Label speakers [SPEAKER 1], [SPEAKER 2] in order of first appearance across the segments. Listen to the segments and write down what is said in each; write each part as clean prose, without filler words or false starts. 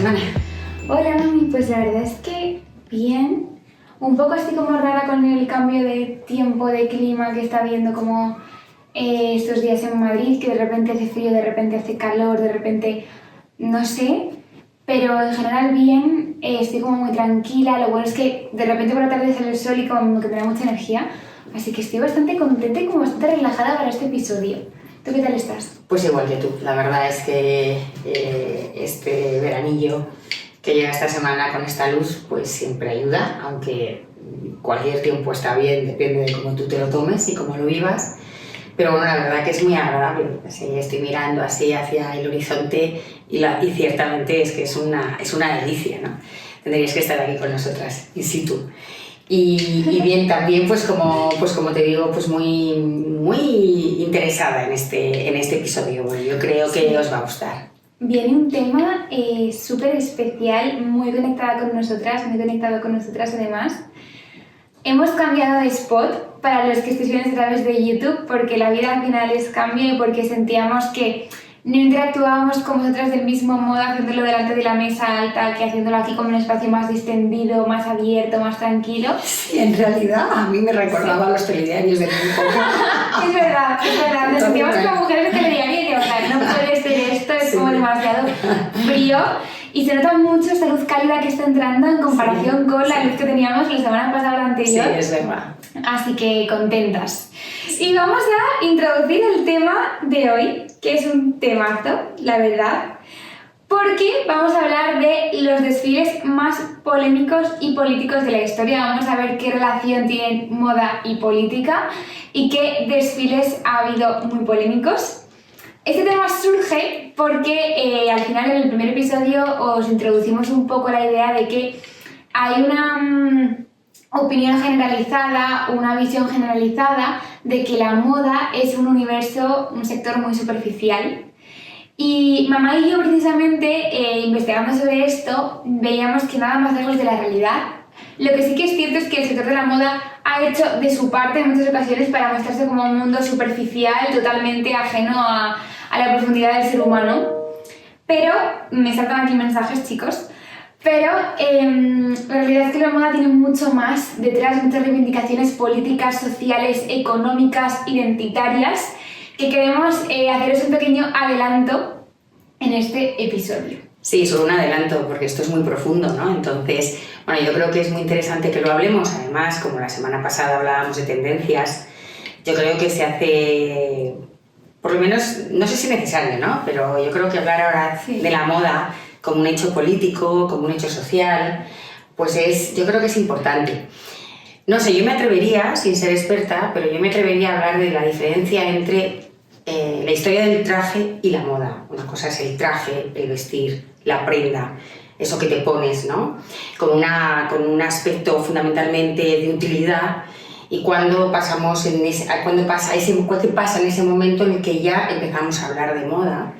[SPEAKER 1] semana?
[SPEAKER 2] Hola mami, pues la verdad es que bien, un poco así como rara con el cambio de tiempo, de clima que está habiendo como estos días en Madrid, que de repente hace frío, de repente hace calor, de repente no sé, pero en general bien, estoy como muy tranquila. Lo bueno es que de repente por la tarde sale el sol y como que me da mucha energía, así que estoy bastante contenta y como bastante relajada para este episodio. ¿Tú qué tal estás?
[SPEAKER 1] Pues igual que tú, la verdad es que este veranillo que llega esta semana con esta luz pues siempre ayuda, aunque cualquier tiempo está bien, depende de cómo tú te lo tomes y cómo lo vivas, pero bueno, la verdad que es muy agradable. Sí, estoy mirando así hacia el horizonte y ciertamente es que es una delicia, ¿no? Tendrías que estar aquí con nosotras, in situ. Y bien, también pues como te digo, pues muy interesada en este episodio. Bueno, yo creo que os va a gustar.
[SPEAKER 2] Viene un tema súper especial, muy conectada con nosotras, muy conectado con nosotras además. Hemos cambiado de spot para los que estéis viendo a través de YouTube porque la vida al final es cambio y porque sentíamos que no interactuábamos con vosotras del mismo modo haciéndolo delante de la mesa alta que haciéndolo aquí como un espacio más distendido, más abierto, más tranquilo.
[SPEAKER 1] Sí, en realidad a mí me recordaba los telediarios de mi época.
[SPEAKER 2] Es verdad, nos sentíamos como mujeres de telediario y no puede ser esto, es como demasiado frío. Y se nota mucho esta luz cálida que está entrando en comparación con la luz que teníamos la semana pasada o la anterior.
[SPEAKER 1] Sí, es verdad.
[SPEAKER 2] Así que contentas. Y vamos a introducir el tema de hoy, que es un temazo, la verdad, porque vamos a hablar de los desfiles más polémicos y políticos de la historia. Vamos a ver qué relación tienen moda y política y qué desfiles ha habido muy polémicos. Este tema surge porque al final en el primer episodio os introducimos un poco la idea de que hay una opinión generalizada, una visión generalizada de que la moda es un universo, un sector muy superficial. Y mamá y yo precisamente investigando sobre esto veíamos que nada más lejos de la realidad. Lo que sí que es cierto es que el sector de la moda ha hecho de su parte en muchas ocasiones para mostrarse como un mundo superficial, totalmente ajeno a la profundidad del ser humano. Pero, me saltan aquí mensajes, chicos, pero la realidad es que la moda tiene mucho más detrás, muchas reivindicaciones políticas, sociales, económicas, identitarias, que queremos haceros un pequeño adelanto en este episodio.
[SPEAKER 1] Sí, solo un adelanto, porque esto es muy profundo, ¿no? Entonces, bueno, yo creo que es muy interesante que lo hablemos. Además, como la semana pasada hablábamos de tendencias, yo creo que se hace, por lo menos, no sé si necesario, ¿no? Pero yo creo que hablar ahora de la moda como un hecho político, como un hecho social, pues yo creo que es importante. No sé, yo me atrevería, sin ser experta, pero yo me atrevería a hablar de la diferencia entre la historia del traje y la moda. Una cosa es el traje, el vestir, la prenda, eso que te pones, ¿no? Con un aspecto fundamentalmente de utilidad. Y cuando pasa en ese momento en el que ya empezamos a hablar de moda.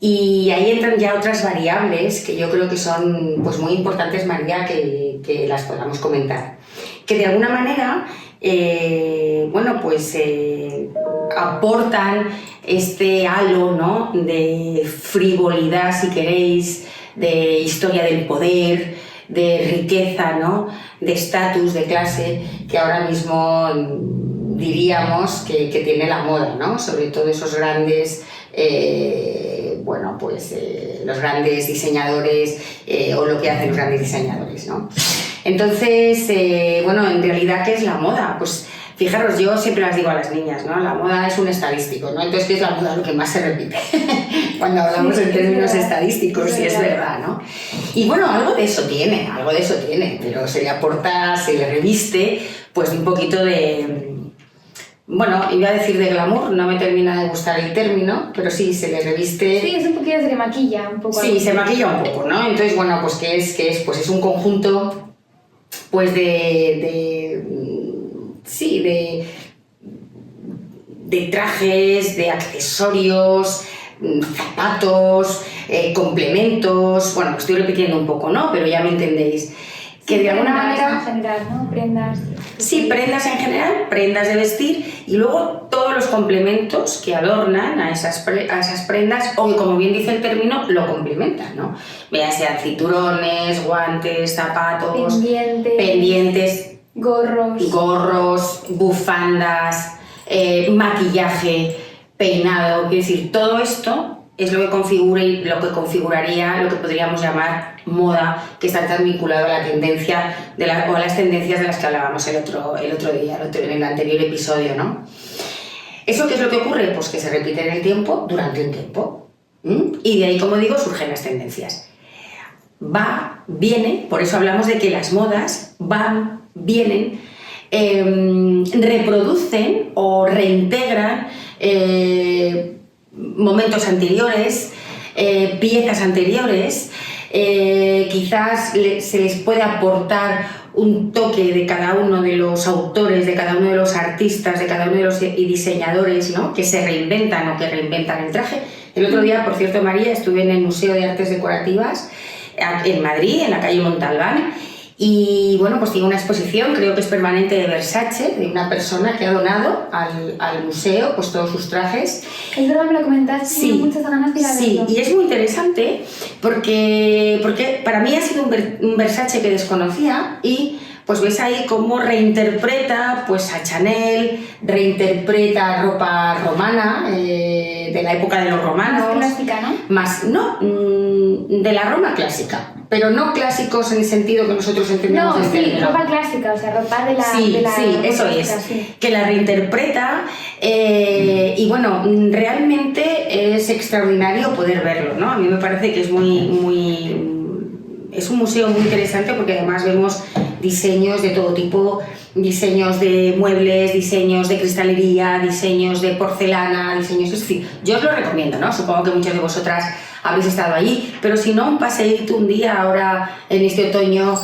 [SPEAKER 1] Y ahí entran ya otras variables que yo creo que son pues muy importantes, María, que las podamos comentar. Que de alguna manera aportan este halo, ¿no?, de frivolidad, si queréis, de historia del poder, de riqueza, ¿no?, de estatus, de clase, que ahora mismo diríamos que tiene la moda, ¿no? Sobre todo esos grandes los grandes diseñadores o lo que hacen los grandes diseñadores, ¿no? Entonces, en realidad, ¿qué es la moda? Pues fijaros, yo siempre las digo a las niñas, ¿no? La moda es un estadístico, ¿no? Entonces, ¿qué es la moda? Lo que más se repite cuando hablamos en términos estadísticos, y es verdad, ¿no? Y bueno, algo de eso tiene, pero se le aporta, se le reviste, pues un poquito de... Bueno, iba a decir de glamour, no me termina de gustar el término, pero sí, se le reviste...
[SPEAKER 2] Sí, es un poquito, se le maquilla un poco.
[SPEAKER 1] Sí, se maquilla un poco, ¿no? Entonces, bueno, pues ¿qué es? Pues es un conjunto, pues de trajes, de accesorios, zapatos, complementos... Bueno, estoy repitiendo un poco, ¿no? Pero ya me entendéis. que de alguna
[SPEAKER 2] Prendas
[SPEAKER 1] manera...
[SPEAKER 2] en general, ¿no? Prendas...
[SPEAKER 1] Sí, prendas en general, prendas de vestir y luego todos los complementos que adornan a esas prendas o que, como bien dice el término, lo complementan, ¿no? Ya sean cinturones, guantes, zapatos, pendientes, gorros, bufandas, maquillaje, peinado, quiero decir, todo esto es lo que configuraría lo que podríamos llamar moda, que está tan vinculado a la tendencia o a las tendencias de las que hablábamos el otro día, en el anterior episodio, ¿no? ¿Eso qué es lo que ocurre? Pues que se repite en el tiempo durante un tiempo. Y de ahí, como digo, surgen las tendencias. Viene, por eso hablamos de que las modas vienen, reproducen o reintegran momentos anteriores, piezas anteriores, quizás se les puede aportar un toque de cada uno de los autores, de cada uno de los artistas, de cada uno de los diseñadores, ¿no? Que se reinventan o que reinventan el traje. El otro día, por cierto, María, estuve en el Museo de Artes Decorativas en Madrid, en la calle Montalbán, y bueno, pues tiene una exposición, creo que es permanente, de Versace, de una persona que ha donado al museo pues todos sus trajes.
[SPEAKER 2] Es verdad, me lo comentaste, tengo muchas ganas de ir a verlo.
[SPEAKER 1] Sí, y es muy interesante porque para mí ha sido un Versace que desconocía y pues ves ahí cómo reinterpreta pues a Chanel, reinterpreta ropa romana, de la época de los romanos.
[SPEAKER 2] Más clásica, ¿no?
[SPEAKER 1] De la Roma clásica, pero no clásicos en el sentido que nosotros entendemos.
[SPEAKER 2] No, sí, ropa clásica, o sea, ropa de la...
[SPEAKER 1] Sí, eso
[SPEAKER 2] clásica,
[SPEAKER 1] es,
[SPEAKER 2] sí.
[SPEAKER 1] Que la reinterpreta y bueno, realmente es extraordinario poder verlo, ¿no? A mí me parece que es es un museo muy interesante porque además vemos diseños de todo tipo, diseños de muebles, diseños de cristalería, diseños de porcelana, diseños... Es decir, yo os lo recomiendo, ¿no? Supongo que muchas de vosotras habéis estado allí, pero si no, un paseíto un día ahora en este otoño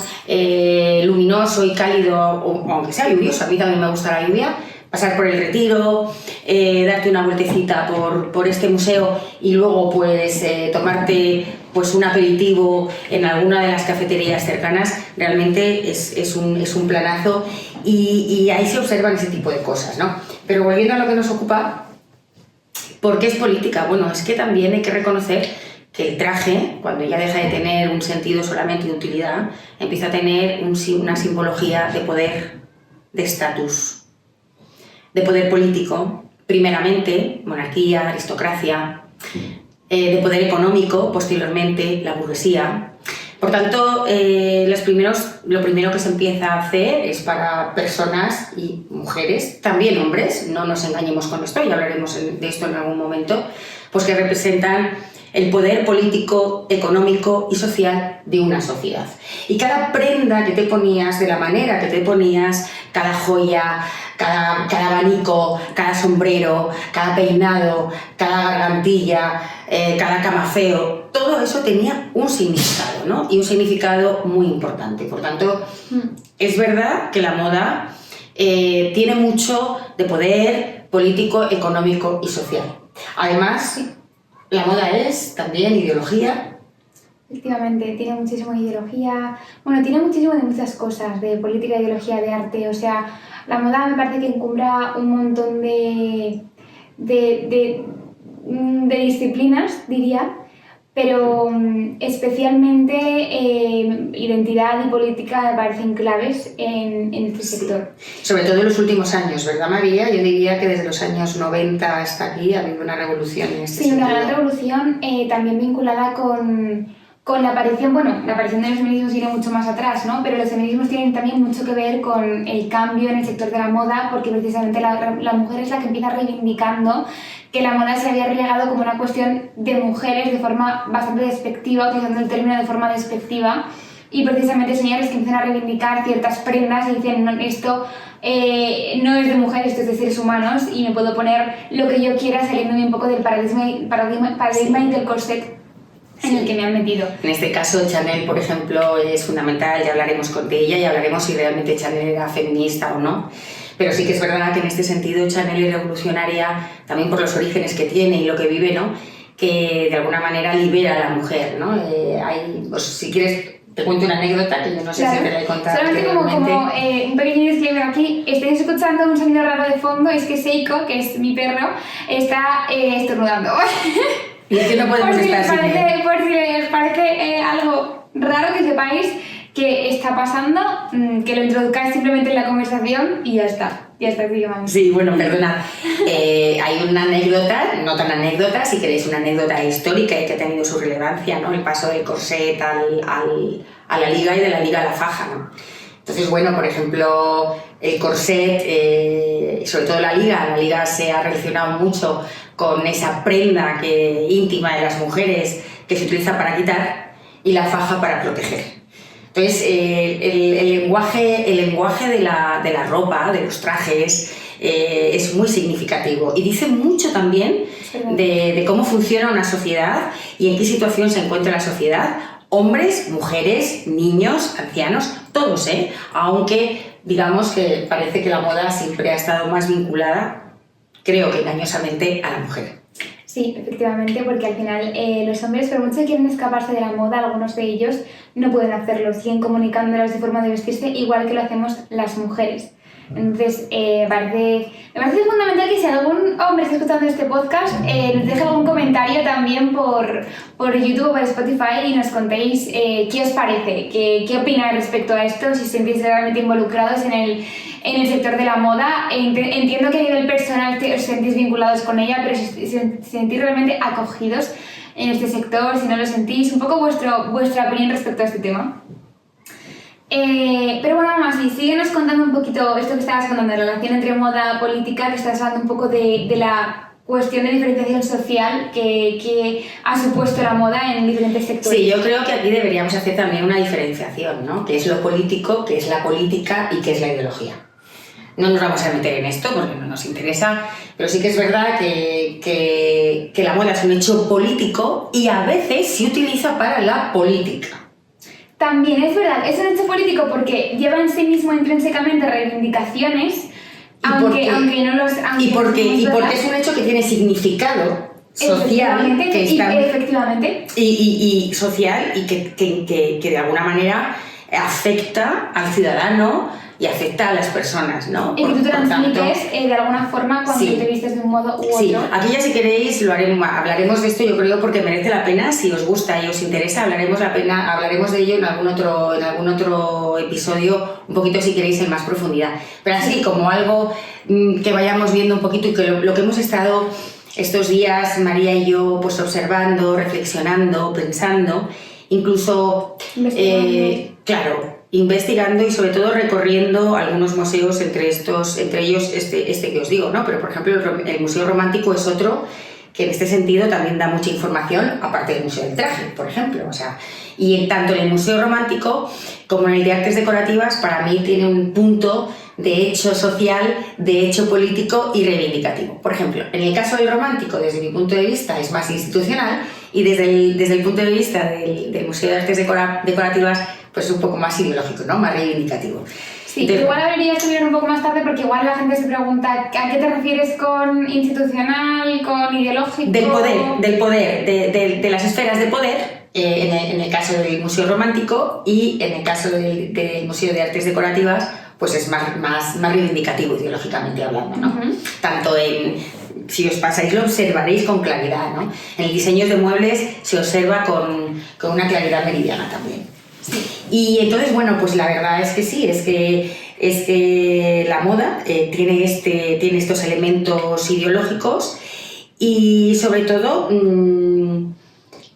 [SPEAKER 1] luminoso y cálido, o aunque sea lluvioso, a mí también me gusta la lluvia, pasar por el Retiro, darte una vueltecita por este museo y luego pues tomarte pues un aperitivo en alguna de las cafeterías cercanas, realmente es un planazo y ahí se observan ese tipo de cosas, ¿no? Pero volviendo a lo que nos ocupa, ¿por qué es política? Bueno, es que también hay que reconocer que el traje, cuando ya deja de tener un sentido solamente de utilidad, empieza a tener una simbología de poder, de estatus, de poder político, primeramente, monarquía, aristocracia, de poder económico, posteriormente, la burguesía. Por tanto, lo primero que se empieza a hacer es para personas y mujeres, también hombres, no nos engañemos con esto, ya hablaremos de esto en algún momento, pues que representan el poder político, económico y social de una sociedad. Y cada prenda que te ponías, de la manera que te ponías, cada joya, cada abanico, cada sombrero, cada peinado, cada gargantilla, cada camafeo, todo eso tenía un significado, ¿no? Y un significado muy importante. Por tanto, es verdad que la moda tiene mucho de poder político, económico y social. Además, la moda es también ideología.
[SPEAKER 2] Efectivamente, tiene muchísimo de ideología, bueno, tiene muchísimo de muchas cosas, de política, ideología, de arte, o sea, la moda me parece que encumbra un montón de disciplinas, diría, pero especialmente identidad y política me parecen claves en este sector.
[SPEAKER 1] Sobre todo en los últimos años, ¿verdad, María? Yo diría que desde los años 90 hasta aquí ha habido una revolución en este sentido.
[SPEAKER 2] Sí, una gran revolución también vinculada con la aparición, bueno, la aparición de los feminismos viene mucho más atrás, ¿no? Pero los feminismos tienen también mucho que ver con el cambio en el sector de la moda, porque precisamente la mujer es la que empieza reivindicando que la moda se había relegado como una cuestión de mujeres de forma bastante despectiva, utilizando el término de forma despectiva, y precisamente señores que empiezan a reivindicar ciertas prendas y dicen, no, esto no es de mujeres, esto es de seres humanos y me puedo poner lo que yo quiera saliéndome un poco del paradigma y del corset en el que me han metido.
[SPEAKER 1] En este caso, Chanel, por ejemplo, es fundamental, ya hablaremos de ella y hablaremos si realmente Chanel era feminista o no. Pero sí que es verdad que en este sentido Chanel es revolucionaria también por los orígenes que tiene y lo que vive, ¿no? Que de alguna manera libera a la mujer, ¿no? Pues, si quieres, Te cuento una anécdota que yo no sé si te la he contado.
[SPEAKER 2] Solamente como un pequeño disclaimer aquí, estáis escuchando un sonido raro de fondo, es que Seiko, que es mi perro, está estornudando.
[SPEAKER 1] Y es que no podemos estar sin él.
[SPEAKER 2] Por si les parece algo raro, que sepáis que está pasando, que lo introduzcáis simplemente en la conversación y ya está. Ya está, sigue, mami.
[SPEAKER 1] Sí, bueno, perdonad. Hay una anécdota, no tan anécdota, si queréis una anécdota histórica y que ha tenido su relevancia, ¿no? El paso del corset a la liga y de la liga a la faja, ¿no? Entonces, bueno, por ejemplo, el corset, sobre todo la liga se ha relacionado mucho con esa prenda íntima de las mujeres que se utiliza para quitar y la faja para proteger. Entonces, el lenguaje de la ropa, de los trajes, es muy significativo y dice mucho también de cómo funciona una sociedad y en qué situación se encuentra la sociedad. Hombres, mujeres, niños, ancianos, todos, aunque digamos que parece que la moda siempre ha estado más vinculada, creo que engañosamente, a la mujer.
[SPEAKER 2] Sí, efectivamente, porque al final los hombres, por mucho que quieren escaparse de la moda, algunos de ellos no pueden hacerlo, siguen comunicándolas de forma de vestirse igual que lo hacemos las mujeres. Entonces, me parece fundamental que si algún hombre está escuchando este podcast, nos deje algún comentario también por YouTube o por Spotify y nos contéis qué os parece, qué opináis respecto a esto, si os sentís realmente involucrados en el sector de la moda. Entiendo que a nivel personal os sentís vinculados con ella, pero si os sentís realmente acogidos en este sector, si no lo sentís, un poco vuestra opinión respecto a este tema. Pero bueno, mamá, sí, síguenos contando un poquito esto que estabas contando, la relación entre moda y política, que estás hablando un poco de la cuestión de diferenciación social que ha supuesto la moda en diferentes sectores.
[SPEAKER 1] Sí, yo creo que aquí deberíamos hacer también una diferenciación, ¿no? ¿Qué es lo político, qué es la política y qué es la ideología? No nos vamos a meter en esto porque no nos interesa, pero sí que es verdad que la moda es un hecho político y a veces se utiliza para la política.
[SPEAKER 2] También es verdad, es un hecho político porque lleva en sí mismo intrínsecamente reivindicaciones, aunque no los...
[SPEAKER 1] Y porque es un hecho que tiene significado social,
[SPEAKER 2] efectivamente.
[SPEAKER 1] Y social y que de alguna manera afecta al ciudadano y afecta a las personas, ¿no?
[SPEAKER 2] Y que tú transmites de alguna forma cuando te vistes de un modo u otro.
[SPEAKER 1] Sí, aquí ya si queréis hablaremos de esto, yo creo, porque merece la pena, si os gusta y os interesa, hablaremos de ello en algún otro episodio, un poquito si queréis en más profundidad. Pero así como algo que vayamos viendo un poquito y que lo que hemos estado estos días, María y yo, pues observando, reflexionando, pensando, incluso, investigando y sobre todo recorriendo algunos museos, entre ellos este que os digo, ¿no? Pero por ejemplo el Museo Romántico es otro que en este sentido también da mucha información, aparte del Museo del Traje, por ejemplo. O sea, y tanto en el Museo Romántico como en el de Artes Decorativas, para mí tiene un punto de hecho social, de hecho político y reivindicativo. Por ejemplo, en el caso del Romántico, desde mi punto de vista, es más institucional, y desde el punto de vista del Museo de Artes Decorativas, pues un poco más ideológico, ¿no? Más reivindicativo.
[SPEAKER 2] Sí, igual habría que subir un poco más tarde porque igual la gente se pregunta ¿a qué te refieres con institucional, con ideológico?
[SPEAKER 1] Del poder, de las esferas de poder, en el caso del Museo Romántico, y en el caso del Museo de Artes Decorativas, pues es más reivindicativo ideológicamente hablando, ¿no? Uh-huh. Tanto si os pasáis lo observaréis con claridad, ¿no? En el diseño de muebles se observa con una claridad meridiana también. Sí. Y entonces, bueno, pues la verdad es que sí, es que la moda tiene estos elementos ideológicos y sobre todo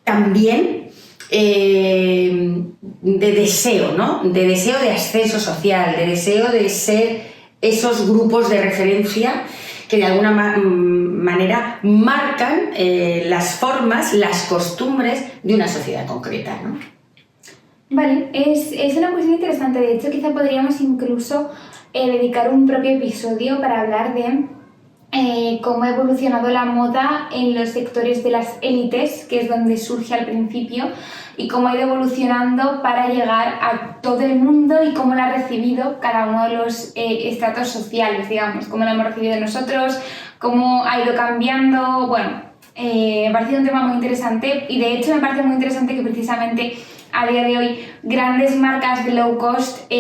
[SPEAKER 1] también de deseo, ¿no? De deseo de ascenso social, de deseo de ser esos grupos de referencia que de alguna manera marcan las formas, las costumbres de una sociedad concreta, ¿no?
[SPEAKER 2] Vale, es una cuestión interesante. De hecho, quizá podríamos incluso dedicar un propio episodio para hablar de cómo ha evolucionado la moda en los sectores de las élites, que es donde surge al principio, y cómo ha ido evolucionando para llegar a todo el mundo y cómo la ha recibido cada uno de los estratos sociales, digamos, cómo la hemos recibido nosotros, cómo ha ido cambiando. Bueno, me parece un tema muy interesante y de hecho me parece muy interesante que precisamente a día de hoy grandes marcas de low cost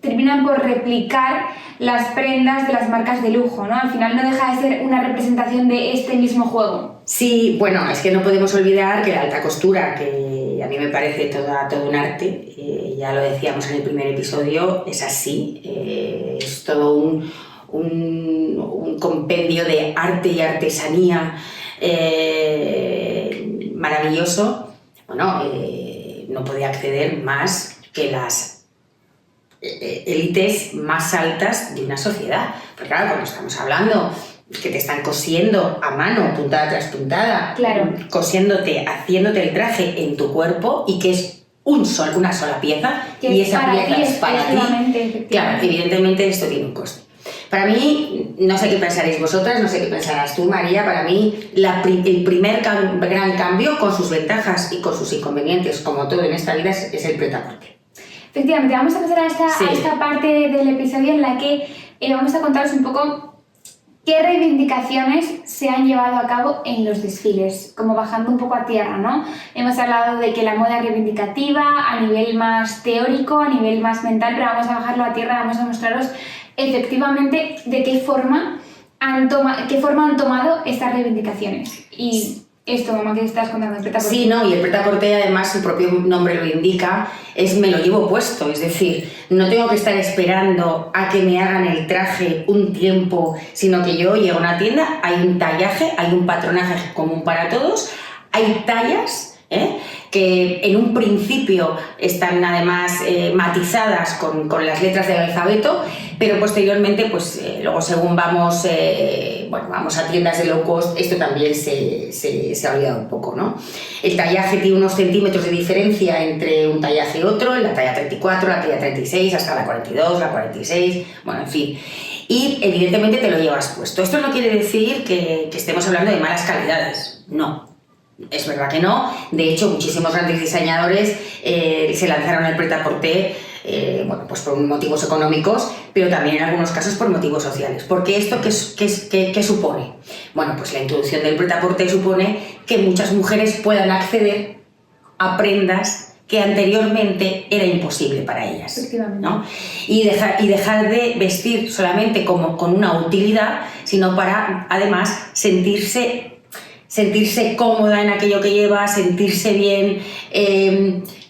[SPEAKER 2] terminan por replicar las prendas de las marcas de lujo, ¿no? Al final no deja de ser una representación de este mismo juego.
[SPEAKER 1] Sí, bueno, es que no podemos olvidar que la alta costura, que a mí me parece todo un arte, ya lo decíamos en el primer episodio, es así, es todo un compendio de arte y artesanía maravilloso. Bueno, no podía acceder más que las élites más altas de una sociedad. Porque claro, cuando estamos hablando que te están cosiendo a mano, puntada tras puntada,
[SPEAKER 2] claro,
[SPEAKER 1] cosiéndote, haciéndote el traje en tu cuerpo y que es una sola pieza y esa pieza es para ti. Claro, evidentemente esto tiene un coste. Para mí, no sé qué pensaréis vosotras, no sé qué pensarás tú, María, para mí el primer gran cambio, con sus ventajas y con sus inconvenientes, como todo en esta vida, es el prêt-à-porter.
[SPEAKER 2] Efectivamente, vamos a pasar a esta parte del episodio en la que vamos a contaros un poco qué reivindicaciones se han llevado a cabo en los desfiles, como bajando un poco a tierra, ¿no? Hemos hablado de que la moda reivindicativa a nivel más teórico, a nivel más mental, pero vamos a bajarlo a tierra, vamos a mostraros efectivamente de qué forma han tomado estas reivindicaciones. Y esto, mamá, que estás contando, el prêt-à-porter.
[SPEAKER 1] Sí, no, y el prêt-à-porter, además, su propio nombre lo indica, me lo llevo puesto, es decir, no tengo que estar esperando a que me hagan el traje un tiempo, sino que yo llego a una tienda, hay un tallaje, hay un patronaje común para todos, hay tallas, que en un principio están además matizadas con las letras del alfabeto, pero posteriormente, pues luego según vamos a tiendas de low cost, esto también se ha olvidado un poco, ¿no? El tallaje tiene unos centímetros de diferencia entre un tallaje y otro, la talla 34, la talla 36, hasta la 42, la 46, bueno, en fin. Y evidentemente te lo llevas puesto. Esto no quiere decir que estemos hablando de malas calidades, no. Es verdad que no. De hecho, muchísimos grandes diseñadores se lanzaron al prêt-à-porter pues por motivos económicos, pero también en algunos casos por motivos sociales. Porque esto, ¿qué supone? Bueno, pues la introducción del prêt-à-porter supone que muchas mujeres puedan acceder a prendas que anteriormente era imposible para ellas, ¿no? Y dejar de vestir solamente como con una utilidad, sino para además sentirse cómoda en aquello que lleva, sentirse bien,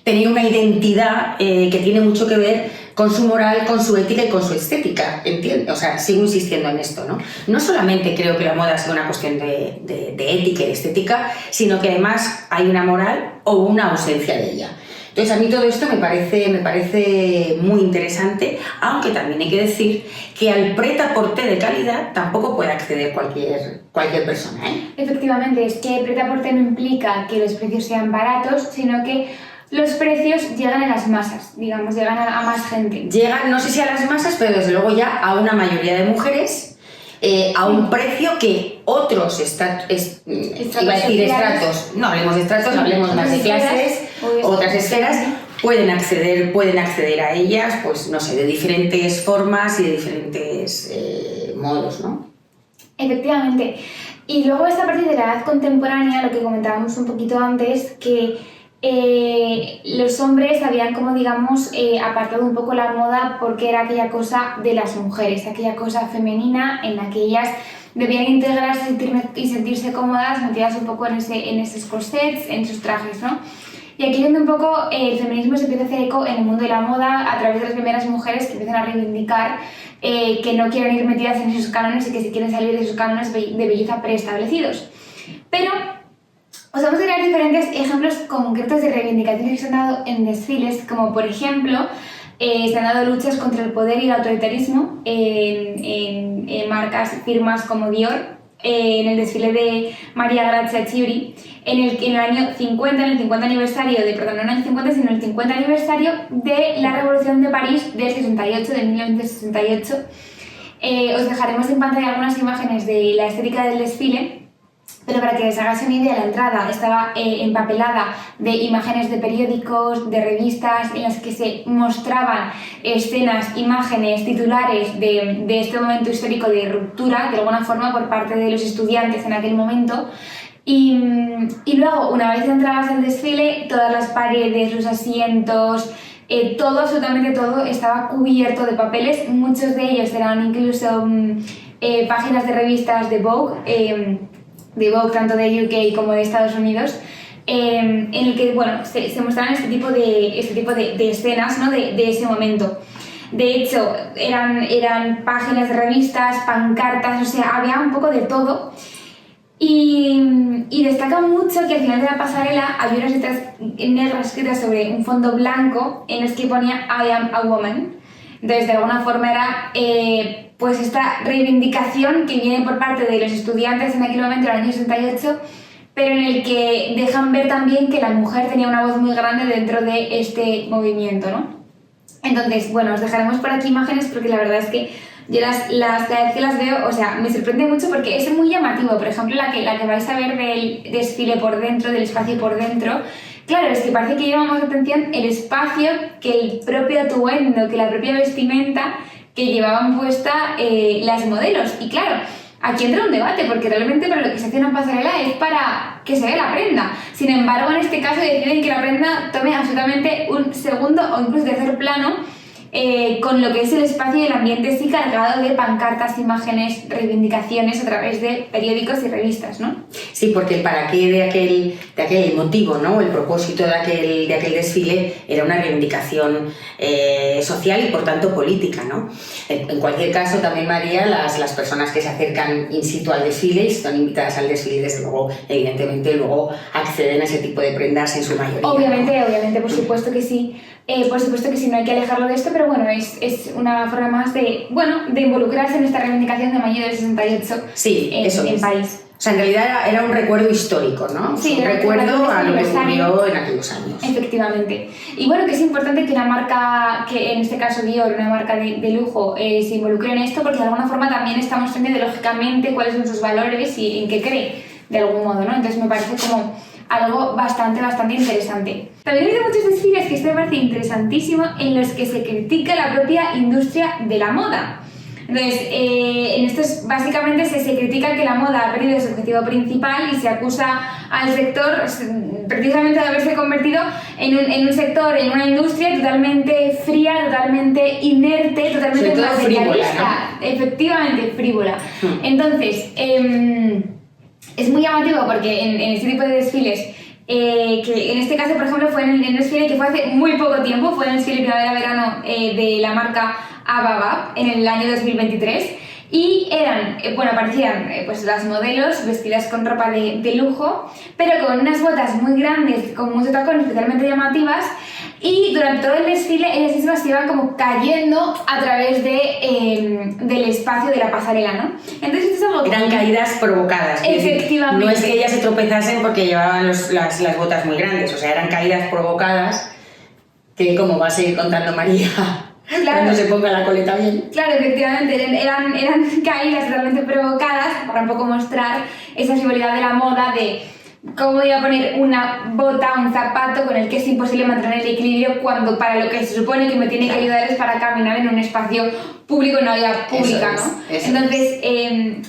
[SPEAKER 1] tener una identidad que tiene mucho que ver con su moral, con su ética y con su estética, ¿entiendes? O sea, sigo insistiendo en esto, ¿no? No solamente creo que la moda sea una cuestión de ética y de estética, sino que además hay una moral o una ausencia de ella. Entonces, a mí todo esto me parece muy interesante, aunque también hay que decir que al prêt-à-porter de calidad tampoco puede acceder cualquier persona, ¿eh?
[SPEAKER 2] Efectivamente, es que prêt-à-porter no implica que los precios sean baratos, sino que los precios llegan a las masas, digamos, llegan a más gente.
[SPEAKER 1] Llegan, no sé si a las masas, pero desde luego ya a una mayoría de mujeres, a un precio que otros estratos, no hablemos de estratos, hablemos más de clases, otras esferas, pueden acceder a ellas, pues no sé, de diferentes formas y de diferentes modos, ¿no?
[SPEAKER 2] Efectivamente. Y luego esta parte de la edad contemporánea, lo que comentábamos un poquito antes, que los hombres habían como digamos apartado un poco la moda porque era aquella cosa de las mujeres, aquella cosa femenina en la que ellas debían integrarse y sentirse cómodas metidas un poco en esos corsets, en esos trajes, ¿no? Y aquí donde un poco el feminismo se empieza a hacer eco en el mundo de la moda a través de las primeras mujeres que empiezan a reivindicar que no quieren ir metidas en esos cánones y que si quieren salir de esos cánones de belleza preestablecidos. Pero os vamos a dar diferentes ejemplos concretos de reivindicaciones que se han dado en desfiles, como por ejemplo, se han dado luchas contra el poder y el autoritarismo en marcas, firmas como Dior, en el desfile de Maria Grazia Chiuri, en el año 50, en el 50 aniversario no en el año 50, sino en el 50 aniversario de la Revolución de París del 68, de 1968. Os dejaremos en pantalla algunas imágenes de la estética del desfile, Pero para que os hagáis una idea, la entrada estaba empapelada de imágenes de periódicos, de revistas, en las que se mostraban escenas, imágenes, titulares de este momento histórico de ruptura, de alguna forma, por parte de los estudiantes en aquel momento. Y luego, una vez entrabas al desfile, todas las paredes, los asientos, todo, absolutamente todo, estaba cubierto de papeles. Muchos de ellos eran incluso páginas de revistas de Vogue tanto de UK como de Estados Unidos, en el que bueno, se mostraban este tipo de escenas, ¿no? de ese momento. De hecho, eran páginas de revistas, pancartas, o sea, había un poco de todo. Y destaca mucho que al final de la pasarela había unas letras negras escritas sobre un fondo blanco en las que ponía I am a woman. Entonces, de alguna forma era pues esta reivindicación que viene por parte de los estudiantes en aquel momento, en el año 68, pero en el que dejan ver también que la mujer tenía una voz muy grande dentro de este movimiento, ¿no? Entonces, bueno, os dejaremos por aquí imágenes porque la verdad es que yo cada vez que las veo, o sea, me sorprende mucho porque es muy llamativo. Por ejemplo, la que vais a ver del desfile por dentro, del espacio por dentro. Claro, es que parece que lleva más atención el espacio que el propio atuendo, que la propia vestimenta que llevaban puesta las modelos. Y claro, aquí entra un debate, porque realmente para lo que se hace una pasarela es para que se vea la prenda. Sin embargo, en este caso deciden que la prenda tome absolutamente un segundo o incluso tercer plano, con lo que es el espacio y el ambiente sí cargado de pancartas, imágenes, reivindicaciones a través de periódicos y revistas, ¿no?
[SPEAKER 1] Sí, porque el para qué de aquel motivo, ¿no? El propósito de aquel desfile era una reivindicación social y por tanto política, ¿no? En cualquier caso, también, María, las personas que se acercan in situ al desfile y están invitadas al desfile, desde luego, evidentemente, luego acceden a ese tipo de prendas en su mayoría.
[SPEAKER 2] Obviamente, por supuesto que sí. Por supuesto que sí, no hay que alejarlo de esto, pero bueno, es una forma más de involucrarse en esta reivindicación de mayo del 68
[SPEAKER 1] sí, eso
[SPEAKER 2] en el país.
[SPEAKER 1] O sea, en realidad era un recuerdo histórico, ¿no?
[SPEAKER 2] Sí,
[SPEAKER 1] un recuerdo a lo que ocurrió en aquellos años.
[SPEAKER 2] Efectivamente. Y bueno, que es importante que una marca, que en este caso Dior, una marca de lujo, se involucre en esto, porque de alguna forma también está mostrando ideológicamente cuáles son sus valores y en qué cree, de algún modo, ¿no? Entonces me parece como algo bastante interesante. También he visto muchos desfiles, que esto me parece interesantísimo, en los que se critica la propia industria de la moda. Entonces, en estos básicamente se critica que la moda ha perdido su objetivo principal y se acusa al sector precisamente de haberse convertido en un sector, en una industria totalmente fría, totalmente inerte, totalmente materialista.
[SPEAKER 1] Frívola, ¿no?
[SPEAKER 2] Efectivamente, frívola. Entonces, es muy llamativo porque en este tipo de desfiles, que en este caso, por ejemplo, fue en el desfile que fue hace muy poco tiempo, fue en el desfile primavera-verano de la marca Ababa en el año 2023, y aparecían pues las modelos vestidas con ropa de lujo, pero con unas botas muy grandes, con mucho tacón, especialmente llamativas, y durante todo el desfile ellas mismas se iban como cayendo a través del espacio de la pasarela, ¿no? Entonces esto es algo...
[SPEAKER 1] Eran caídas provocadas.
[SPEAKER 2] Efectivamente.
[SPEAKER 1] No es que ellas se tropezasen porque llevaban las botas muy grandes, o sea, eran caídas provocadas que, como va a seguir contando María, claro, cuando se ponga la coleta bien.
[SPEAKER 2] Claro, efectivamente, eran caídas totalmente provocadas para un poco mostrar esa frivolidad de la moda de cómo iba a poner una bota, un zapato con el que es imposible mantener el equilibrio cuando para lo que se supone que me tiene que ayudar es para caminar en un espacio público, en una vía pública, ¿no? Entonces,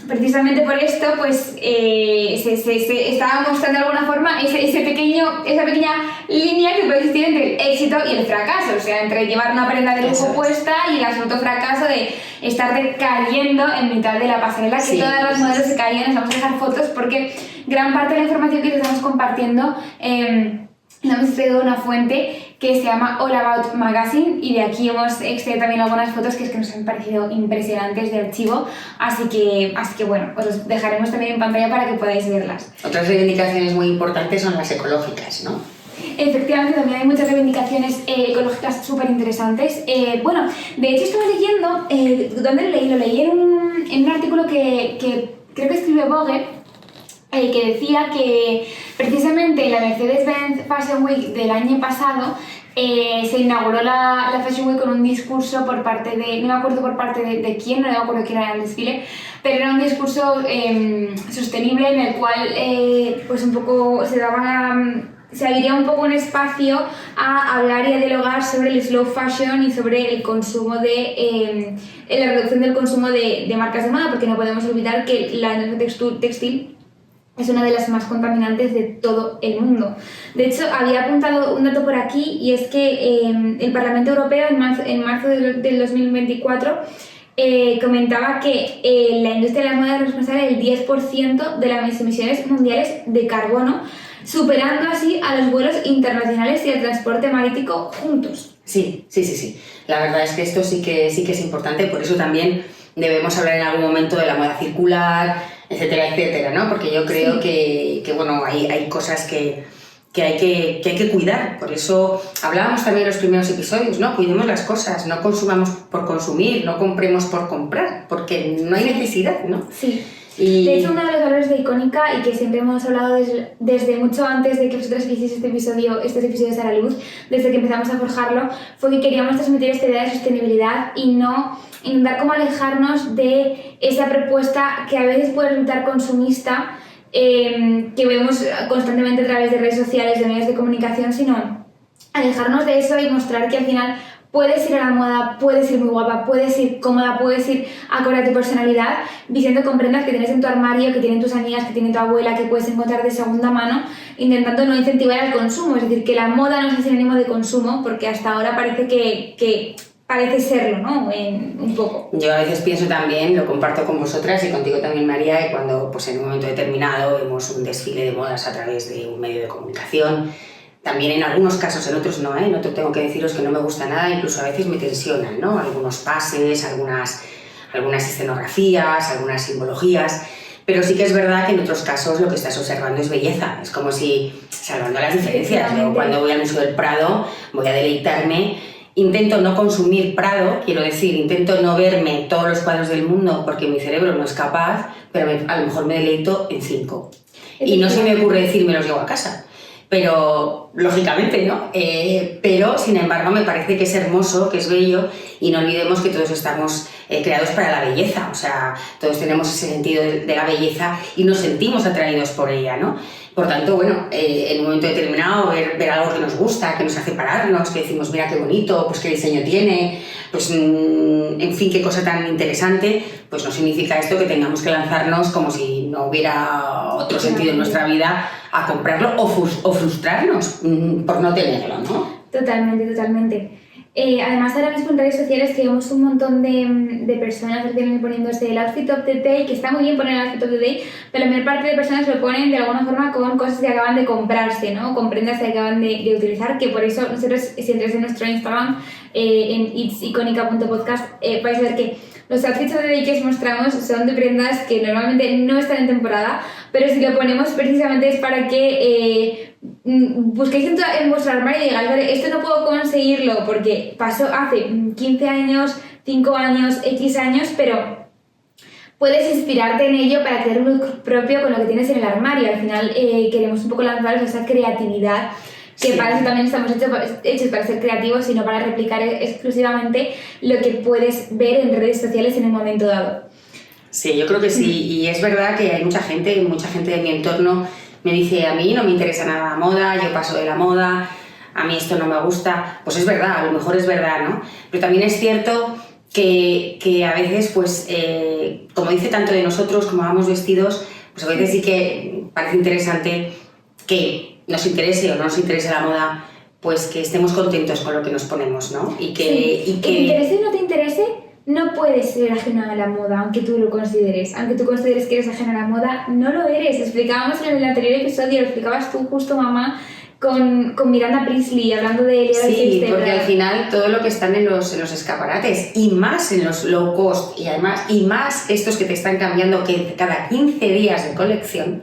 [SPEAKER 2] precisamente por esto, pues se estaba mostrando de alguna forma esa pequeña línea que puede existir entre el éxito y el fracaso, o sea, entre llevar una prenda de lujo puesta y el absoluto fracaso de estarte cayendo en mitad de la pasarela, que todas las modelos se caían. Os vamos a dejar fotos porque gran parte de la información que les estamos compartiendo la hemos extraído de una fuente que se llama All About Magazine, y de aquí hemos extraído también algunas fotos que nos han parecido impresionantes de archivo, así que bueno, os los dejaremos también en pantalla para que podáis verlas.
[SPEAKER 1] Otras reivindicaciones muy importantes son las ecológicas, ¿no?
[SPEAKER 2] Efectivamente, también hay muchas reivindicaciones ecológicas súper interesantes. Bueno, de hecho estaba leyendo, ¿dónde lo leí? Lo leí en un artículo que creo que escribe Vogue, que decía que precisamente en la Mercedes-Benz Fashion Week del año pasado se inauguró la Fashion Week con un discurso por parte de, no me acuerdo por parte de quién, no me acuerdo quién era el desfile, pero era un discurso sostenible en el cual pues un poco se abriría un poco un espacio a hablar y a dialogar sobre el slow fashion y sobre el consumo la reducción del consumo de marcas de moda, porque no podemos olvidar que la industria textil es una de las más contaminantes de todo el mundo. De hecho, había apuntado un dato por aquí, y es que el Parlamento Europeo en marzo del 2024 comentaba que la industria de la moda es responsable del 10% de las emisiones mundiales de carbono, superando así a los vuelos internacionales y el transporte marítimo juntos.
[SPEAKER 1] Sí. La verdad es que esto sí que es importante, por eso también debemos hablar en algún momento de la moda circular, etcétera, ¿no? Porque yo creo que bueno, hay cosas que hay que cuidar. Por eso hablábamos también en los primeros episodios, ¿no? Cuidemos las cosas, no consumamos por consumir, no compremos por comprar, porque no hay necesidad, ¿no?
[SPEAKER 2] Sí. De hecho, uno de los valores de Icónica, y que siempre hemos hablado desde mucho antes de que vosotros hicieseis estos episodios a la luz, desde que empezamos a forjarlo, fue que queríamos transmitir esta idea de sostenibilidad y no intentar como alejarnos de esa propuesta que a veces puede resultar consumista, que vemos constantemente a través de redes sociales, de medios de comunicación, sino alejarnos de eso y mostrar que al final puedes ir a la moda, puedes ir muy guapa, puedes ir cómoda, puedes ir acorde a tu personalidad, vistiendo con prendas que tienes en tu armario, que tienen tus amigas, que tiene tu abuela, que puedes encontrar de segunda mano, intentando no incentivar el consumo. Es decir, que la moda no es sinónimo de consumo, porque hasta ahora parece que parece serlo, ¿no? Un poco.
[SPEAKER 1] Yo a veces pienso también, lo comparto con vosotras y contigo también, María, que cuando pues, en un momento determinado vemos un desfile de modas a través de un medio de comunicación, también en algunos casos, en otros no, en otros tengo que deciros que no me gusta nada, incluso a veces me tensionan, ¿no? Algunos pases, algunas escenografías, algunas simbologías, pero sí que es verdad que en otros casos lo que estás observando es belleza, es como si, salvando las diferencias, yo cuando voy al Museo del Prado voy a deleitarme, intento no consumir Prado, quiero decir, intento no verme todos los cuadros del mundo porque mi cerebro no es capaz, pero a lo mejor me deleito en 5. Y no se me ocurre decir me los llevo a casa. Pero, lógicamente, ¿no? Pero, sin embargo, me parece que es hermoso, que es bello, y no olvidemos que todos estamos creados para la belleza, o sea, todos tenemos ese sentido de la belleza y nos sentimos atraídos por ella, ¿no? Por tanto, bueno, en un momento determinado, ver algo que nos gusta, que nos hace pararnos, que decimos, mira qué bonito, pues qué diseño tiene, pues en fin, qué cosa tan interesante, pues no significa esto que tengamos que lanzarnos como si no hubiera otro sentido en nuestra vida a comprarlo o frustrarnos por no tenerlo, ¿no?
[SPEAKER 2] Totalmente. Además, ahora mismo en redes sociales tenemos un montón de personas que vienen poniéndose el outfit of the day, que está muy bien poner el outfit of the day, pero la mayor parte de personas lo ponen de alguna forma con cosas que acaban de comprarse, ¿no? Con prendas que acaban de utilizar, que por eso nosotros, si entráis en nuestro Instagram, en itsicónica.podcast, vais a ver que los outfits of the day que os mostramos son de prendas que normalmente no están en temporada, pero si lo ponemos precisamente es para que busquéis en vuestro armario y digáis, vale, esto no puedo conseguirlo porque pasó hace 15 años, 5 años, X años, pero puedes inspirarte en ello para crear un look propio con lo que tienes en el armario. Al final queremos un poco lanzaros esa creatividad, que para eso también estamos hechos para ser creativos y no para replicar exclusivamente lo que puedes ver en redes sociales en un momento dado.
[SPEAKER 1] Sí, yo creo que sí, y es verdad que hay mucha gente de mi entorno me dice, a mí no me interesa nada la moda, yo paso de la moda, a mí esto no me gusta. Pues es verdad, a lo mejor es verdad, ¿no? Pero también es cierto que a veces, pues, como dice tanto de nosotros, como vamos vestidos, pues a veces sí que parece interesante que nos interese o no nos interese la moda, pues que estemos contentos con lo que nos ponemos, ¿no?
[SPEAKER 2] Sí, que te interese o no te interese, no puedes ser ajeno a la moda, aunque tú lo consideres. Aunque tú consideres que eres ajeno a la moda, no lo eres. Explicábamos en el anterior episodio, lo explicabas tú justo, mamá, con Miranda Priestley, hablando de Elliot
[SPEAKER 1] Sí, porque al final todo lo que están en los escaparates, y más en los low cost, y más estos que te están cambiando que cada 15 días de colección,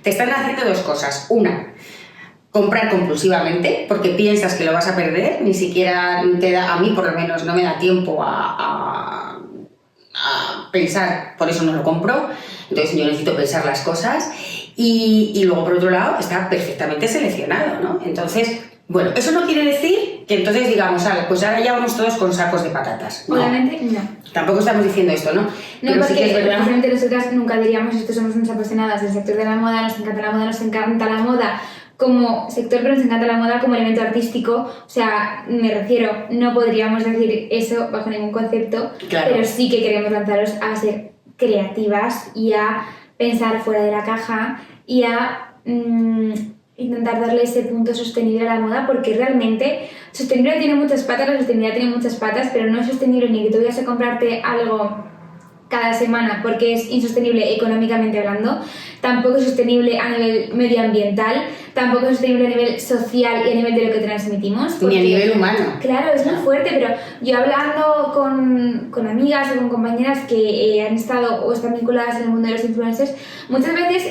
[SPEAKER 1] te están haciendo dos cosas. Una, comprar compulsivamente porque piensas que lo vas a perder, ni siquiera te da, a mí por lo menos no me da tiempo a pensar, por eso no lo compro, entonces yo necesito pensar las cosas y luego por otro lado está perfectamente seleccionado, ¿no? Entonces, bueno, eso no quiere decir que entonces digamos, pues ahora ya vamos todos con sacos de patatas. No.
[SPEAKER 2] Obviamente, no.
[SPEAKER 1] Tampoco estamos diciendo esto, ¿no?
[SPEAKER 2] No,
[SPEAKER 1] pero
[SPEAKER 2] porque
[SPEAKER 1] sí que es verdad.
[SPEAKER 2] precisamente nosotras nunca diríamos esto, somos unas apasionadas del sector de la moda, nos encanta la moda como sector, pero nos encanta la moda como elemento artístico. O sea, me refiero, no podríamos decir eso bajo ningún concepto,
[SPEAKER 1] claro.
[SPEAKER 2] Pero sí que queremos lanzaros a ser creativas y a pensar fuera de la caja y a intentar darle ese punto sostenible a la moda, porque realmente sostenible tiene muchas patas, la sostenibilidad tiene muchas patas, pero no es sostenible ni que tú vayas a comprarte algo cada semana porque es insostenible económicamente hablando, tampoco es sostenible a nivel medioambiental, tampoco es sostenible a nivel social y a nivel de lo que transmitimos. Porque,
[SPEAKER 1] ni a nivel humano.
[SPEAKER 2] Claro, es muy fuerte, pero yo hablando con amigas o con compañeras que han estado o están vinculadas en el mundo de los influencers, muchas veces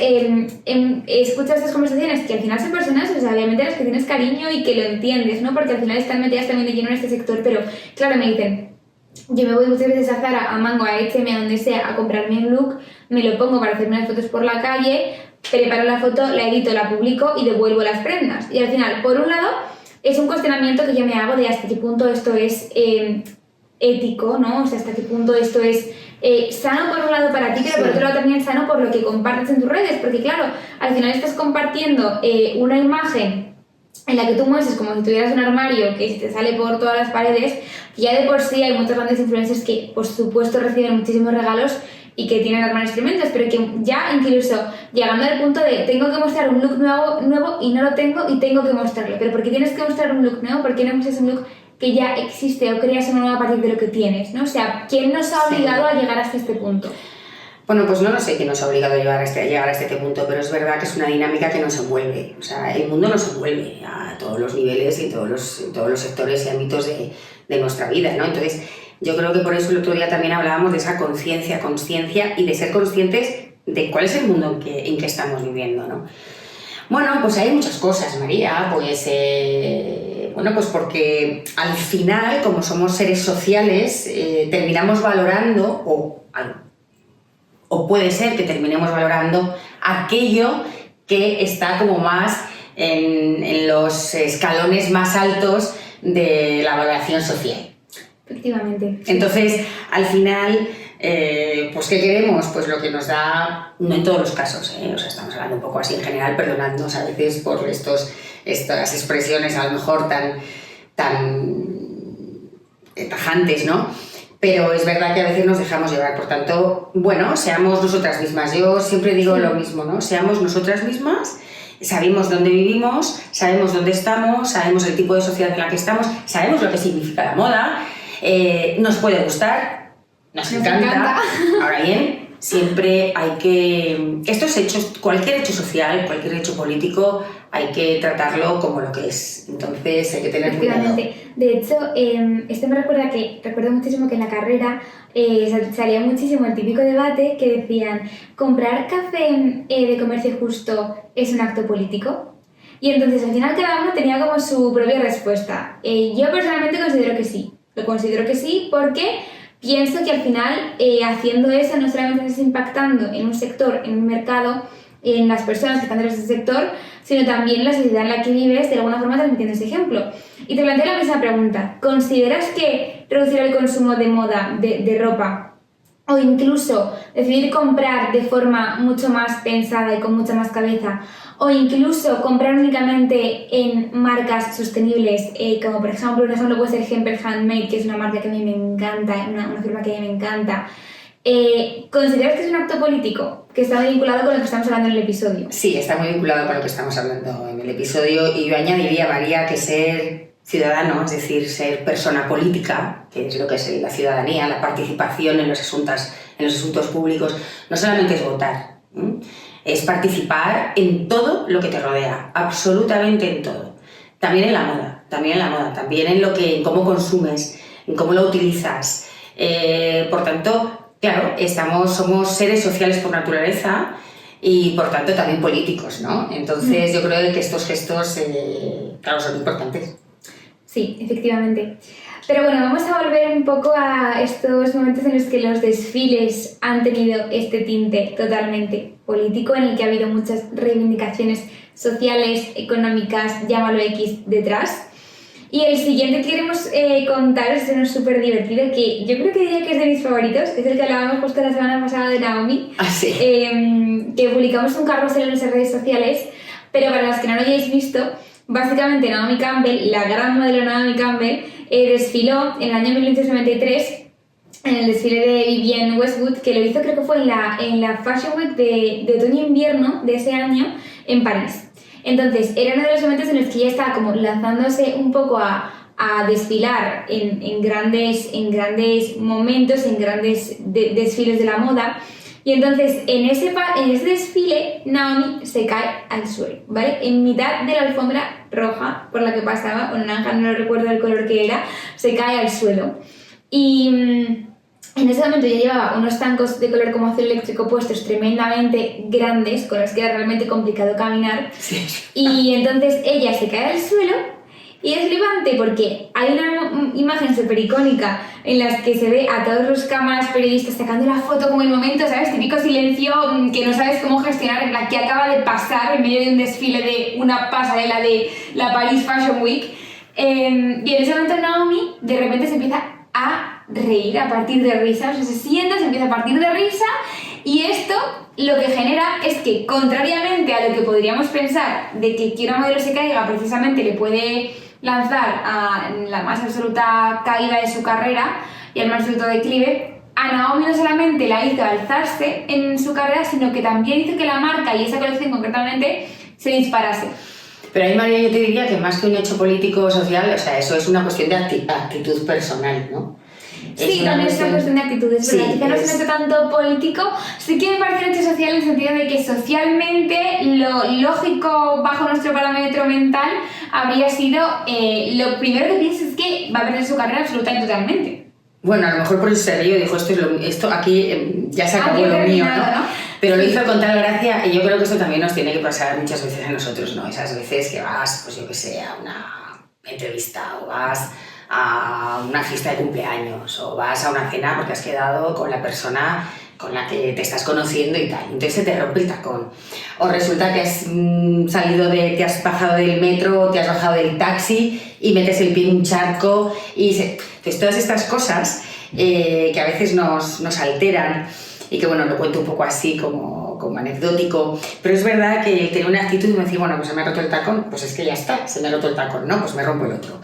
[SPEAKER 2] escucho estas conversaciones que al final son personas, o sea, obviamente a las que tienes cariño y que lo entiendes, ¿no? Porque al final están metidas también de lleno en este sector, pero claro, me dicen, yo me voy muchas veces a Zara, a Mango, a H&M, a donde sea, a comprarme un look, me lo pongo para hacerme las fotos por la calle, preparo la foto, la edito, la publico y devuelvo las prendas. Y al final, por un lado, es un cuestionamiento que yo me hago de hasta qué punto esto es ético, ¿no? O sea, hasta qué punto esto es sano por un lado para ti, pero por otro lado también sano por lo que compartes en tus redes, porque claro, al final estás compartiendo una imagen en la que tú muestres como si tuvieras un armario que te sale por todas las paredes, y ya de por sí hay muchos grandes influencers que por supuesto reciben muchísimos regalos y que tienen armarios tremendos, pero que ya incluso llegando al punto de tengo que mostrar un look nuevo y no lo tengo y tengo que mostrarlo. Pero ¿por qué tienes que mostrar un look nuevo? ¿Por qué no muestras un look que ya existe o creas uno nuevo a partir de lo que tienes, ¿no? O sea, ¿quién nos ha obligado a llegar hasta este punto?
[SPEAKER 1] Bueno, pues no lo sé quién nos ha obligado a llegar a este punto, pero es verdad que es una dinámica que nos envuelve. O sea, el mundo nos envuelve a todos los niveles y todos los sectores y ámbitos de nuestra vida, ¿no? Entonces, yo creo que por eso el otro día también hablábamos de esa conciencia y de ser conscientes de cuál es el mundo en que estamos viviendo, ¿no? Bueno, pues hay muchas cosas, María, pues porque al final, como somos seres sociales, terminamos valorando, o puede ser que terminemos valorando aquello que está como más en los escalones más altos de la valoración social.
[SPEAKER 2] Efectivamente. Sí.
[SPEAKER 1] Entonces, al final, pues ¿qué queremos? Pues lo que nos da, no en todos los casos, o sea, estamos hablando un poco así en general, perdonadnos a veces por estas expresiones a lo mejor tan tajantes, ¿no? Pero es verdad que a veces nos dejamos llevar, por tanto, bueno, seamos nosotras mismas. Yo siempre digo lo mismo, ¿no? Seamos nosotras mismas, sabemos dónde vivimos, sabemos dónde estamos, sabemos el tipo de sociedad en la que estamos, sabemos lo que significa la moda, nos puede gustar, nos encanta. Ahora bien, siempre hay que... Estos hechos, cualquier hecho social, cualquier hecho político, hay que tratarlo como lo que es. Entonces hay que tener cuidado.
[SPEAKER 2] De hecho, esto me recuerdo muchísimo que en la carrera salía muchísimo el típico debate que decían ¿comprar café de comercio justo es un acto político? Y entonces al final cada uno tenía como su propia respuesta. Yo personalmente considero que sí. Lo considero que sí porque pienso que al final haciendo eso no solamente estás impactando en un sector, en un mercado, en las personas que están dentro de ese sector, sino también en la sociedad en la que vives, de alguna forma transmitiendo ese ejemplo. Y te planteo la misma pregunta. ¿Consideras que reducir el consumo de moda, de ropa, o incluso decidir comprar de forma mucho más pensada y con mucha más cabeza, o incluso comprar únicamente en marcas sostenibles, como por ejemplo, un ejemplo puede ser Hemper Handmade, que es una marca que a mí me encanta, una firma que a mí me encanta, ¿consideras que es un acto político que está vinculado con lo que estamos hablando en el episodio?
[SPEAKER 1] Sí, está muy vinculado con lo que estamos hablando en el episodio, y yo añadiría, María, que ser ciudadano, es decir, ser persona política, que es lo que es la ciudadanía, la participación en los asuntos públicos, no solamente es votar, es participar en todo lo que te rodea, absolutamente en todo. También en la moda, también en cómo consumes, en cómo lo utilizas. Por tanto, claro, somos seres sociales por naturaleza y por tanto también políticos, ¿no? Entonces yo creo que estos gestos, claro, son importantes.
[SPEAKER 2] Sí, efectivamente. Pero bueno, vamos a volver un poco a estos momentos en los que los desfiles han tenido este tinte totalmente político, en el que ha habido muchas reivindicaciones sociales, económicas, llámalo X, detrás. Y el siguiente que queremos contaros es uno súper divertido que yo creo que diría que es de mis favoritos, es el que hablábamos justo la semana pasada de Naomi, que publicamos un carrusel en nuestras redes sociales, pero para los que no lo hayáis visto, básicamente Naomi Campbell, la gran modelo Naomi Campbell, desfiló en el año 1993 en el desfile de Vivienne Westwood, que lo hizo creo que fue en la Fashion Week de otoño-invierno de ese año en París. Entonces, era uno de los momentos en los que ella estaba como lanzándose un poco a desfilar en grandes momentos, en grandes desfiles de la moda. Y entonces, en ese desfile, Naomi se cae al suelo, ¿vale? En mitad de la alfombra roja por la que pasaba, o naranja, no recuerdo el color que era, se cae al suelo. Y en ese momento ya llevaba unos zancos de color como azul eléctrico puestos tremendamente grandes, con los que era realmente complicado caminar.
[SPEAKER 1] Sí.
[SPEAKER 2] Y entonces ella se cae al suelo y es flipante porque hay una imagen súper icónica en la que se ve a todos los cámaras periodistas sacando la foto como en momento, ¿sabes? Típico silencio que no sabes cómo gestionar, en la que acaba de pasar en medio de un desfile de una pasarela de la Paris Fashion Week. Y en ese momento Naomi de repente se empieza a reír a partir de risa, o sea, se sienta, se empieza a partir de risa, y esto lo que genera es que, contrariamente a lo que podríamos pensar de que una modelo se caiga precisamente le puede lanzar a la más absoluta caída de su carrera y al más absoluto declive, a Naomi no solamente la hizo alzarse en su carrera, sino que también hizo que la marca y esa colección concretamente se disparase.
[SPEAKER 1] Pero ahí, María, yo te diría que más que un hecho político o social, o sea, eso es una cuestión de actitud personal, ¿no?
[SPEAKER 2] Sí, también es una cuestión de actitudes,
[SPEAKER 1] sí,
[SPEAKER 2] pero quizá no es un hecho tanto político. Sí que me parece un hecho social en el sentido de que socialmente lo lógico bajo nuestro parámetro mental habría sido lo primero que piensas es que va a perder su carrera absoluta y totalmente.
[SPEAKER 1] Bueno, a lo mejor por eso se río, dijo, esto aquí ya se acabó lo mío, ¿no? Pero lo hizo con tal gracia, y yo creo que esto también nos tiene que pasar muchas veces a nosotros, ¿no? Esas veces que vas, pues yo que sé, a una entrevista o vas a una fiesta de cumpleaños o vas a una cena porque has quedado con la persona con la que te estás conociendo y tal, entonces se te rompe el tacón, o resulta que has te has bajado del metro o te has bajado del taxi y metes el pie en un charco entonces todas estas cosas que a veces nos alteran y que bueno, lo cuento un poco así como anecdótico, pero es verdad que tener una actitud y decir, bueno, pues se me ha roto el tacón, pues es que ya está, se me ha roto el tacón, no, pues me rompo el otro.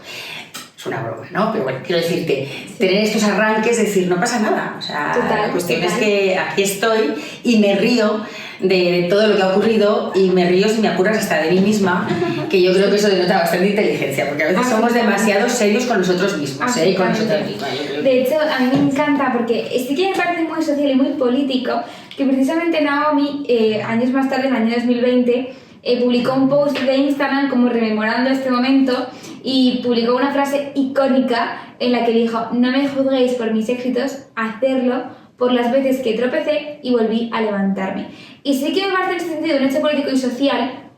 [SPEAKER 1] Es una broma, ¿no? Pero bueno, quiero decirte, tener estos arranques, decir, no pasa nada. O sea, la cuestión es que aquí estoy y me río de todo lo que ha ocurrido y me río, si me apuras, hasta de mí misma, que yo creo que eso denota bastante inteligencia, porque a veces somos demasiado serios con nosotros mismos, y con nosotros mismos.
[SPEAKER 2] De hecho, a mí me encanta, porque sí que me parece muy social y muy político, que precisamente Naomi, años más tarde, en el año 2020, publicó un post de Instagram como rememorando este momento y publicó una frase icónica en la que dijo: no me juzguéis por mis éxitos, hacerlo por las veces que tropecé y volví a levantarme. Y sí que me parece en ese sentido un hecho político y social,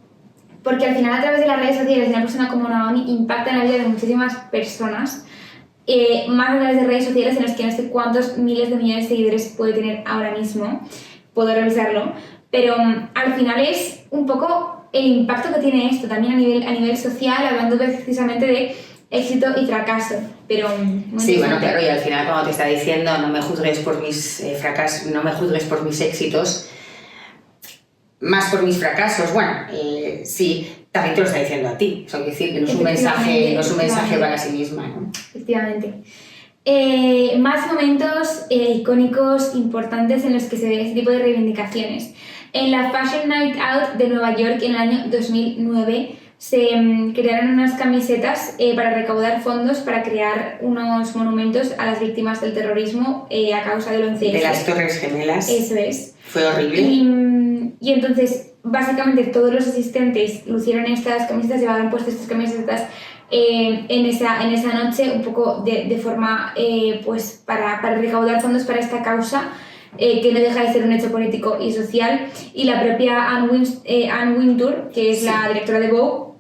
[SPEAKER 2] porque al final a través de las redes sociales una persona como Naomi impacta en la vida de muchísimas personas, más a través de redes sociales en las que no sé cuántos miles de millones de seguidores puede tener ahora mismo, puedo revisarlo, pero al final es un poco el impacto que tiene esto también a nivel social, hablando precisamente de éxito y fracaso, pero
[SPEAKER 1] sí, bueno, claro, y al final cuando te está diciendo no me juzgues por mis fracasos, no me juzgues por mis éxitos, más por mis fracasos, bueno, sí, también te lo está diciendo a ti, eso quiere decir que no es un mensaje para sí misma, ¿no?
[SPEAKER 2] Efectivamente. Más momentos icónicos, importantes en los que se ve este tipo de reivindicaciones. En la Fashion Night Out de Nueva York en el año 2009 se crearon unas camisetas para recaudar fondos para crear unos monumentos a las víctimas del terrorismo a causa del 11S.
[SPEAKER 1] De las Torres Gemelas.
[SPEAKER 2] Eso es.
[SPEAKER 1] Fue horrible.
[SPEAKER 2] Y entonces, básicamente, todos los asistentes lucieron estas camisetas, llevaban puestas estas camisetas en esa noche, un poco de forma pues para recaudar fondos para esta causa. Que no deja de ser un hecho político y social, y la propia Anne Wintour, que es la directora de Vogue,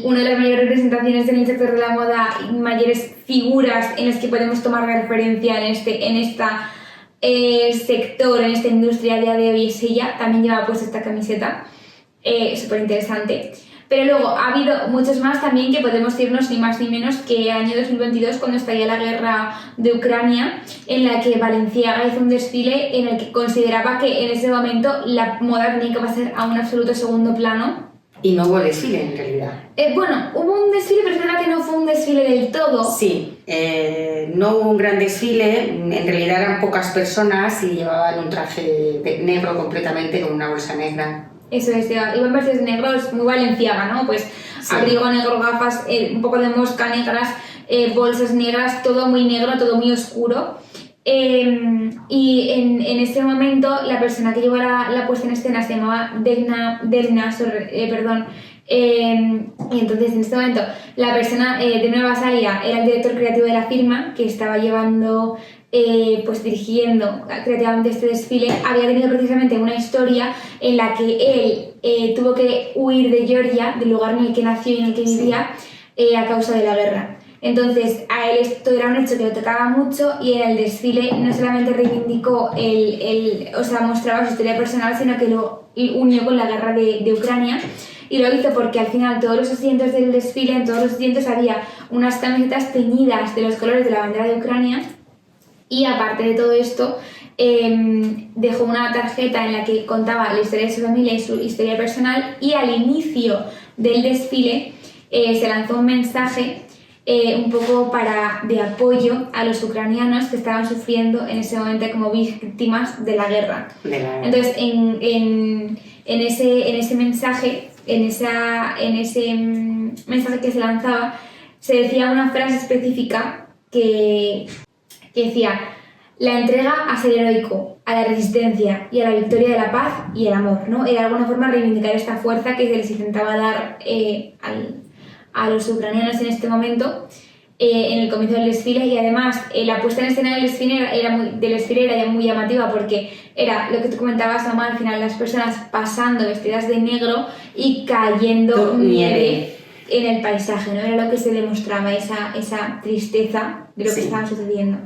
[SPEAKER 2] una de las mayores representaciones en el sector de la moda y mayores figuras en las que podemos tomar referencia en este sector, en esta industria a día de hoy, es ella. También lleva puesta esta camiseta, súper interesante. Pero luego ha habido muchos más también que podemos irnos ni más ni menos que año 2022, cuando estalló la guerra de Ucrania, en la que Balenciaga hizo un desfile en el que consideraba que en ese momento la moda tenía que pasar a un absoluto segundo plano.
[SPEAKER 1] Y no hubo desfile en realidad.
[SPEAKER 2] Bueno, hubo un desfile, pero es verdad que no fue un desfile del todo.
[SPEAKER 1] Sí, no hubo un gran desfile, en realidad eran pocas personas y llevaban un traje negro completamente con una bolsa negra.
[SPEAKER 2] Eso es, iban vestidos de negro, es muy Balenciaga, ¿no? Pues sí. Abrigo negro, gafas, un poco de mosca negras, bolsas negras, todo muy negro, todo muy oscuro. Y en ese momento la persona que llevó la puesta en escena se llamaba Delna, y entonces en este momento la persona de Nueva Basalia era el director creativo de la firma, que estaba llevando, pues dirigiendo creativamente este desfile. Había tenido precisamente una historia en la que él tuvo que huir de Georgia, del lugar en el que nació y en el que vivía, a causa de la guerra. Entonces a él esto era un hecho que lo tocaba mucho, y en el desfile no solamente reivindicó o sea, mostraba su historia personal, sino que lo unió con la guerra de Ucrania. Y lo hizo porque al final todos los asientos del desfile, en todos los asientos había unas camisetas teñidas de los colores de la bandera de Ucrania, y aparte de todo esto dejó una tarjeta en la que contaba la historia de su familia y su historia personal, y al inicio del desfile se lanzó un mensaje un poco de apoyo a los ucranianos que estaban sufriendo en ese momento como víctimas de la guerra. Entonces en ese mensaje, en ese mensaje que se lanzaba, se decía una frase específica que decía: la entrega a ser heroico, a la resistencia y a la victoria de la paz y el amor, ¿no? Era de alguna forma reivindicar esta fuerza que se les intentaba dar a los ucranianos en este momento, en el comienzo del desfile. Y además la puesta en escena del desfile era ya muy llamativa, porque era lo que tú comentabas, Ama, al final las personas pasando vestidas de negro y cayendo nieve en el paisaje, ¿no? Era lo que se demostraba, esa tristeza de lo que estaba sucediendo.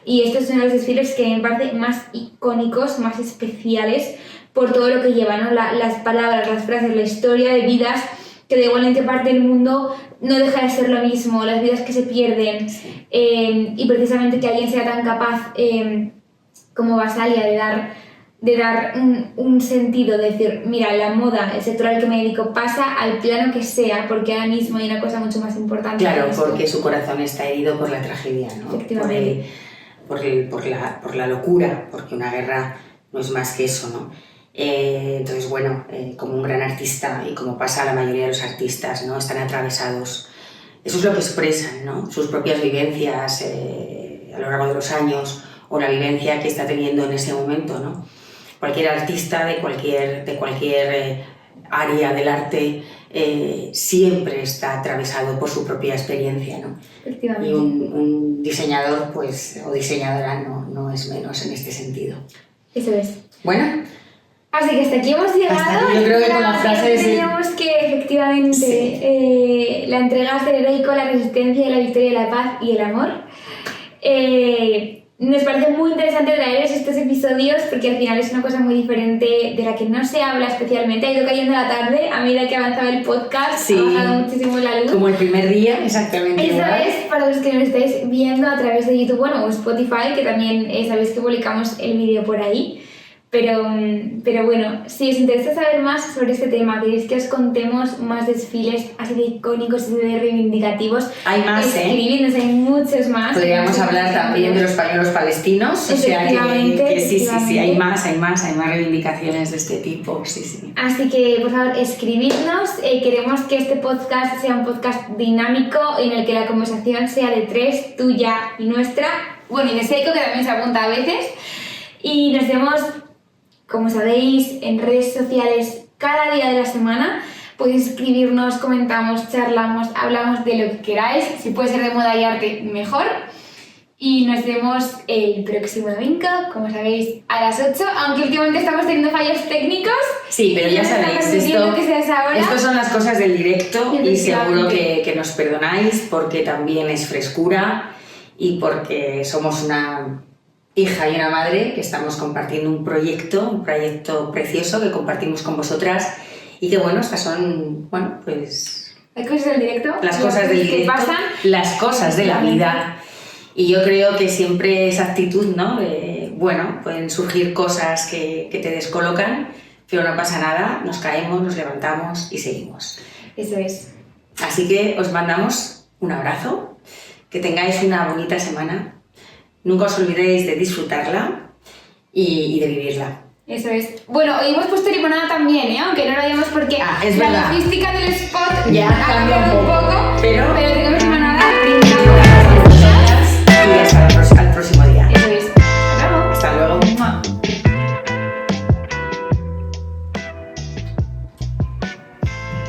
[SPEAKER 2] Y estos son los desfiles que me parecen más icónicos, más especiales, por todo lo que llevan, ¿no? Las palabras, las frases, la historia de vidas que de igual en qué parte del mundo no deja de ser lo mismo, las vidas que se pierden, y precisamente que alguien sea tan capaz como Basalia de dar un sentido, de decir, mira, la moda, el sector al que me dedico, pasa al plano que sea, porque ahora mismo hay una cosa mucho más importante.
[SPEAKER 1] Claro, porque su corazón está herido por la tragedia, ¿no?
[SPEAKER 2] Efectivamente.
[SPEAKER 1] Por la locura, porque una guerra no es más que eso, ¿no? Entonces, bueno, como un gran artista, y como pasa a la mayoría de los artistas, ¿no? Están atravesados. Eso es lo que expresan, ¿no? Sus propias vivencias a lo largo de los años, o la vivencia que está teniendo en ese momento, ¿no? Cualquier artista de cualquier área del arte siempre está atravesado por su propia experiencia, ¿no?
[SPEAKER 2] Efectivamente.
[SPEAKER 1] Y un diseñador, pues, o diseñadora no es menos en este sentido.
[SPEAKER 2] Eso es.
[SPEAKER 1] Bueno.
[SPEAKER 2] Así que hasta aquí hemos llegado.
[SPEAKER 1] Hasta aquí, yo creo que con la frase
[SPEAKER 2] teníamos que efectivamente la entrega a ser heroico, la resistencia, la victoria, la paz y el amor. Nos parece muy interesante traeros estos episodios, porque al final es una cosa muy diferente de la que no se habla especialmente. Ha ido cayendo la tarde a medida que avanzaba el podcast, ha bajado muchísimo la luz.
[SPEAKER 1] Como el primer día, exactamente.
[SPEAKER 2] Eso es, para los que nos estáis viendo a través de YouTube, o Spotify, que también sabéis que publicamos el vídeo por ahí. Pero bueno, si os interesa saber más sobre este tema, queréis que os contemos más desfiles así de icónicos, así de reivindicativos,
[SPEAKER 1] hay más,
[SPEAKER 2] escribidnos, hay muchos más.
[SPEAKER 1] Podríamos hablar también de los pañuelos palestinos, o sea que sí, hay más reivindicaciones de este tipo, sí.
[SPEAKER 2] Así que, por favor, escribidnos. Queremos que este podcast sea un podcast dinámico, en el que la conversación sea de tres, tuya y nuestra, bueno, y de Seiko, que también se apunta a veces. Y nos vemos, como sabéis, en redes sociales cada día de la semana. Podéis escribirnos, comentamos, charlamos, hablamos de lo que queráis. Si puede ser de moda y arte, mejor. Y nos vemos el próximo domingo, como sabéis, a las 8. Aunque últimamente estamos teniendo fallos técnicos.
[SPEAKER 1] Sí, pero ya sabéis, esto son las cosas del directo, y seguro que nos perdonáis, porque también es frescura y porque somos una hija y una madre que estamos compartiendo un proyecto precioso que compartimos con vosotras, Y que bueno, estas son, bueno, pues
[SPEAKER 2] Las cosas del directo.
[SPEAKER 1] las cosas del
[SPEAKER 2] que
[SPEAKER 1] directo,
[SPEAKER 2] pasan.
[SPEAKER 1] las cosas de la vida. Y yo creo que siempre esa actitud, ¿no? Bueno, pueden surgir cosas que te descolocan, pero no pasa nada, nos caemos, nos levantamos y seguimos.
[SPEAKER 2] Eso es.
[SPEAKER 1] Así que os mandamos un abrazo, que tengáis una bonita semana, nunca os olvidéis de disfrutarla y de vivirla.
[SPEAKER 2] Eso es. Bueno, hoy hemos puesto limonada también, ¿eh? Aunque no lo hayamos porque
[SPEAKER 1] es
[SPEAKER 2] la
[SPEAKER 1] verdad.
[SPEAKER 2] logística del spot
[SPEAKER 1] Ya
[SPEAKER 2] ha cambiado un poco,
[SPEAKER 1] pero
[SPEAKER 2] tenemos limonada.